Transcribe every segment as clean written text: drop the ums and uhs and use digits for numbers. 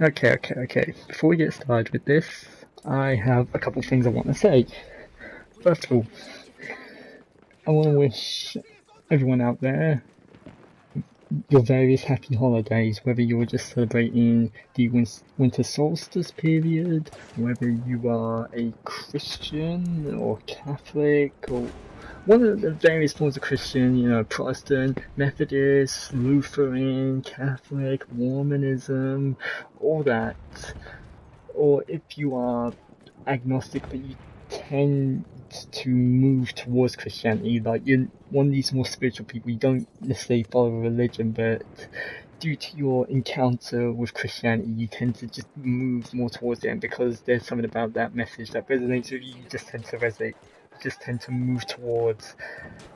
Okay. Before we get started with this, I have a couple things I want to say. First of all, I want to wish everyone out there your various happy holidays, whether you're just celebrating the winter solstice period, whether you are a Christian or Catholic or one of the various forms of Christian, Protestant, Methodist, Lutheran, Catholic, Mormonism, all that. Or if you are agnostic but you tend to move towards Christianity, like you're one of these more spiritual people, you don't necessarily follow a religion, but due to your encounter with Christianity, you tend to just move more towards it, and because there's something about that message that resonates with you, you just tend to resonate, you just tend to move towards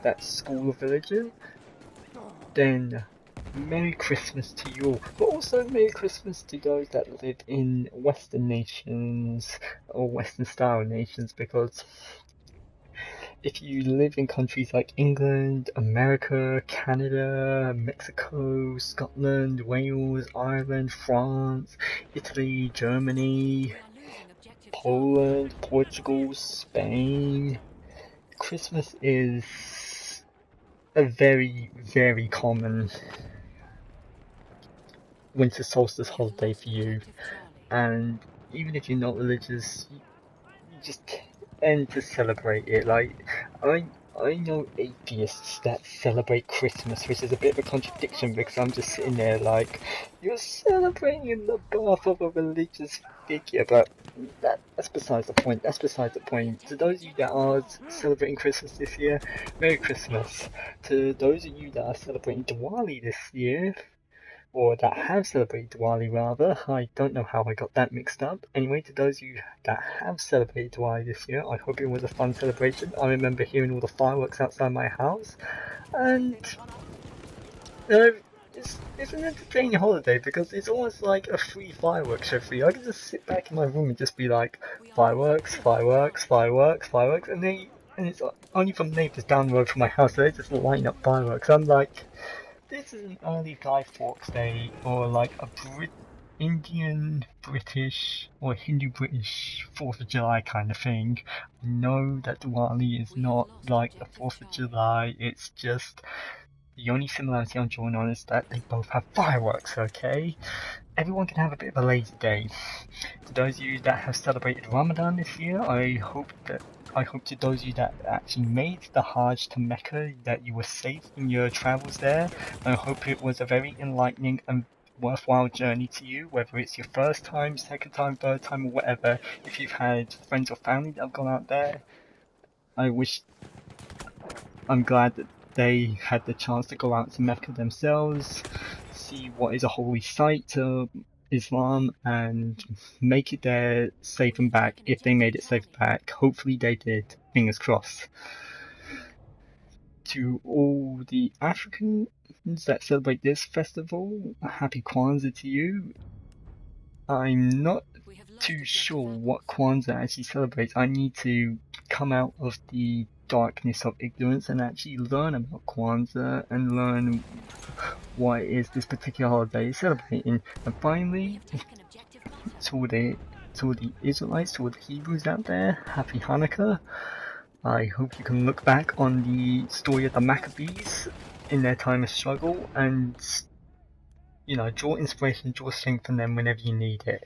that school of religion. Then Merry Christmas to you all, but also Merry Christmas to those that live in Western nations or Western style nations, because if you live in countries like England, America, Canada, Mexico, Scotland, Wales, Ireland, France, Italy, Germany, Poland, Portugal, Spain, Christmas is a very, very common winter solstice holiday for you, and even if you're not religious, you just tend to celebrate it. Like, I know atheists that celebrate Christmas, which is a bit of a contradiction because I'm just sitting there like, you're celebrating the birth of a religious figure, but that's besides the point. That's besides the point. To those of you that are celebrating Christmas this year, Merry Christmas. To those of you that are celebrating Diwali this year, or that have celebrated Diwali rather. I don't know how I got that mixed up. Anyway, to those of you that have celebrated Diwali this year, I hope it was a fun celebration. I remember hearing all the fireworks outside my house, and it's an entertaining holiday because it's almost like a free fireworks show for you. I can just sit back in my room and just be like, fireworks, fireworks, fireworks, fireworks, and it's only from neighbours down the road from my house, so they just lighting up fireworks. I'm like, this is an early Guy Fawkes Day, or like a Indian British or Hindu British 4th of July kind of thing. I know that Diwali is not like the 4th of July, it's just the only similarity I'm drawing on is that they both have fireworks, okay? Everyone can have a bit of a lazy day. To those of you that have celebrated Ramadan this year, I hope to those of you that actually made the Hajj to Mecca that you were safe in your travels there. I hope it was a very enlightening and worthwhile journey to you, whether it's your first time, second time, third time, or whatever. If you've had friends or family that have gone out there, I'm glad that they had the chance to go out to Mecca themselves, see what is a holy site to Islam, and make it there safe and back. If they made it safe back, hopefully they did. Fingers crossed. To all the Africans that celebrate this festival, happy Kwanzaa to you. I'm not too sure what Kwanzaa actually celebrates. I need to come out of the darkness of ignorance and actually learn about Kwanzaa and learn what is this particular holiday is celebrating. And finally, to all the Israelites, to all the Hebrews out there, happy Hanukkah. I hope you can look back on the story of the Maccabees in their time of struggle and, draw inspiration, draw strength from them whenever you need it.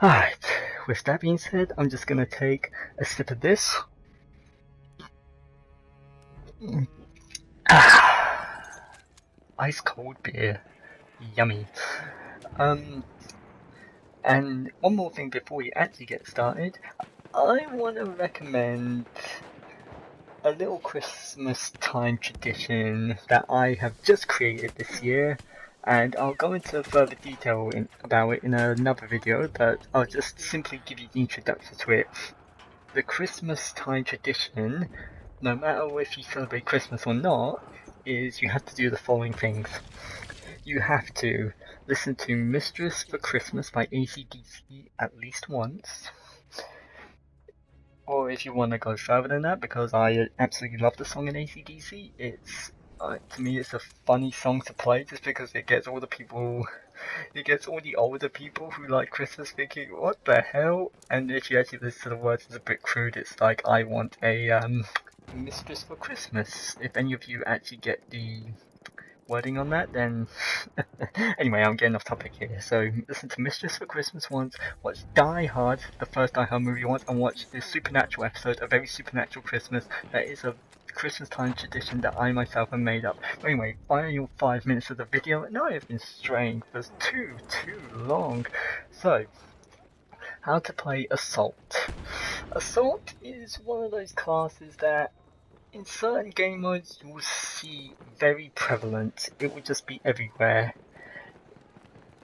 Alright, with that being said, I'm just gonna take a sip of this. Ice cold beer. Yummy. And one more thing before we actually get started, I want to recommend a little Christmas time tradition that I have just created this year, and I'll go into further detail about it in another video, but I'll just simply give you the introduction to it. The Christmas time tradition, no matter if you celebrate Christmas or not, is you have to do the following things. You have to listen to Mistress for Christmas by AC/DC at least once. Or if you want to go further than that, because I absolutely love the song in AC/DC, it's To me, it's a funny song to play just because it gets all the older people who like Christmas thinking, what the hell? And if you actually listen to the words, it's a bit crude. It's like, I want a mistress for Christmas. If any of you actually get the wording on that, then anyway, I'm getting off topic here. So listen to Mistress for Christmas once, watch Die Hard, the first Die Hard movie once, and watch this Supernatural episode, A Very Supernatural Christmas. That is a Christmas time tradition that I myself have made up. But anyway, final 5 minutes of the video. No, I've been straying for too long. So, how to play Assault. Assault is one of those classes that in certain game modes you will see very prevalent. It will just be everywhere.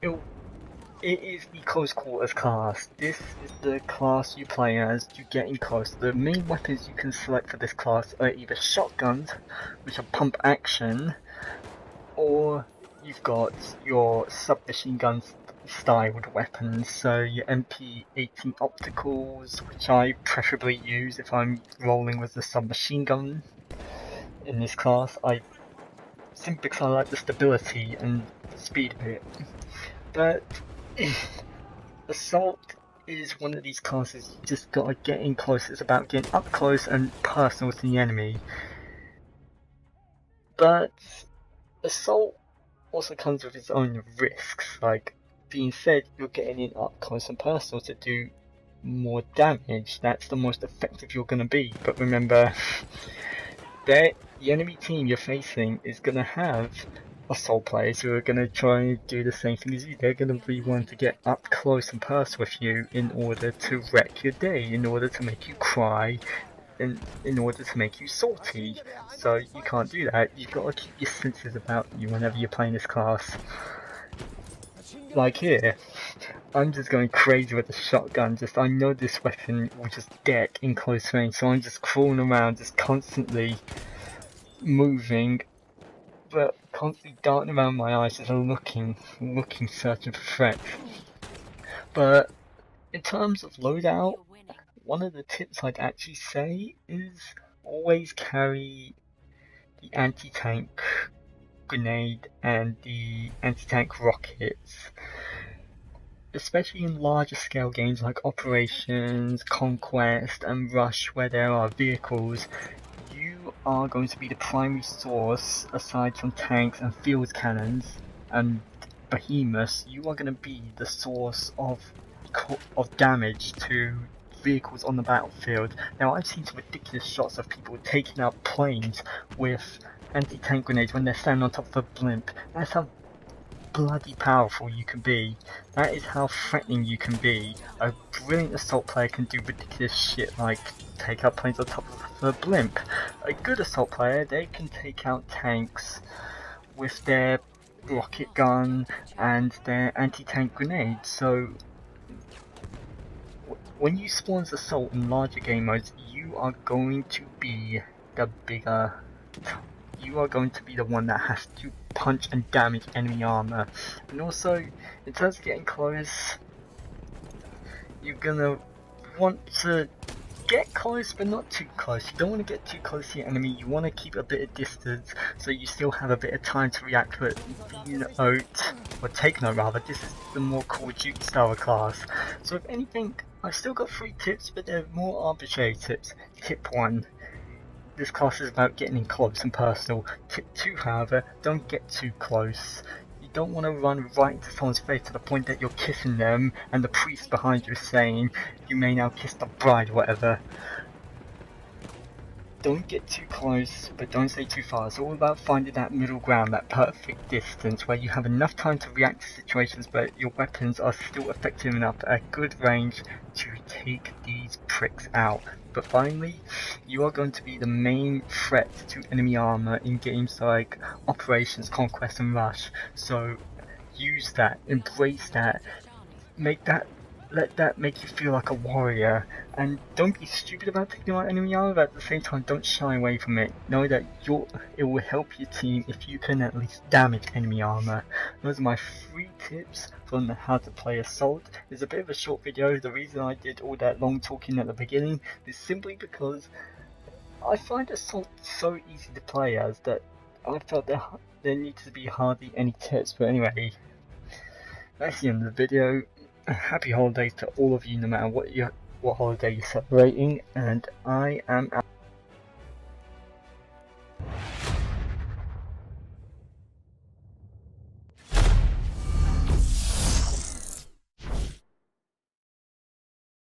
It is the close quarters class. This is the class you play as. You get in close. The main weapons you can select for this class are either shotguns, which are pump action, or you've got your submachine guns styled weapons, so your MP18 opticals, which I preferably use if I'm rolling with the submachine gun. In this class, simply because I like the stability and speed of it. But Assault is one of these classes you just gotta get in close. It's about getting up close and personal to the enemy. But Assault also comes with its own risks. Like, being said, you're getting in up close and personal to do more damage. That's the most effective you're gonna be. But remember, the enemy team you're facing is gonna have Assault players who are gonna try and do the same thing as you. They're gonna be wanting to get up close and personal with you in order to wreck your day, in order to make you cry, in order to make you salty. So you can't do that. You've got to keep your senses about you whenever you're playing this class. Like here, I'm just going crazy with the shotgun. I know this weapon will just deck in close range, so I'm just crawling around, just constantly moving, but constantly darting around my eyes, just looking, searching for threats. But in terms of loadout, one of the tips I'd actually say is always carry the anti-tank grenade and the anti-tank rockets. Especially in larger scale games like Operations, Conquest and Rush, where there are vehicles, you are going to be the primary source. Aside from tanks and field cannons and behemoths, you are going to be the source of damage to vehicles on the battlefield. Now, I've seen some ridiculous shots of people taking out planes with anti-tank grenades when they're standing on top of a blimp. That's how bloody powerful you can be. That is how threatening you can be. A brilliant Assault player can do ridiculous shit like take out planes on top of a blimp. A good Assault player, they can take out tanks with their rocket gun and their anti-tank grenades. So when you spawn as Assault in larger game modes, you are going to be the bigger. You are going to be the one that has to punch and damage enemy armor. And also, in terms of getting close, you're gonna want to get close, but not too close. You don't want to get too close to your enemy. You want to keep a bit of distance, so you still have a bit of time to react. But take note rather, this is the more Call of Duty style class. So if anything, I've still got 3 tips, but they're more arbitrary tips. Tip 1. This class is about getting in close and personal. Tip 2, however, don't get too close. You don't want to run right into someone's face to the point that you're kissing them and the priest behind you is saying, you may now kiss the bride, whatever. Don't get too close, but don't stay too far. It's all about finding that middle ground, that perfect distance where you have enough time to react to situations, but your weapons are still effective enough at good range to take these pricks out. But finally, you are going to be the main threat to enemy armor in games like Operations, Conquest and Rush. So use that, embrace that, let that make you feel like a warrior, and don't be stupid about taking out enemy armor, but at the same time don't shy away from it. Know that it will help your team if you can at least damage enemy armor. Those are my 3 tips on how to play Assault. It's a bit of a short video. The reason I did all that long talking at the beginning is simply because I find Assault so easy to play as that I felt there needs to be hardly any tips, but anyway, that's the end of the video. Happy holidays to all of you, no matter what holiday you're celebrating, and I am out.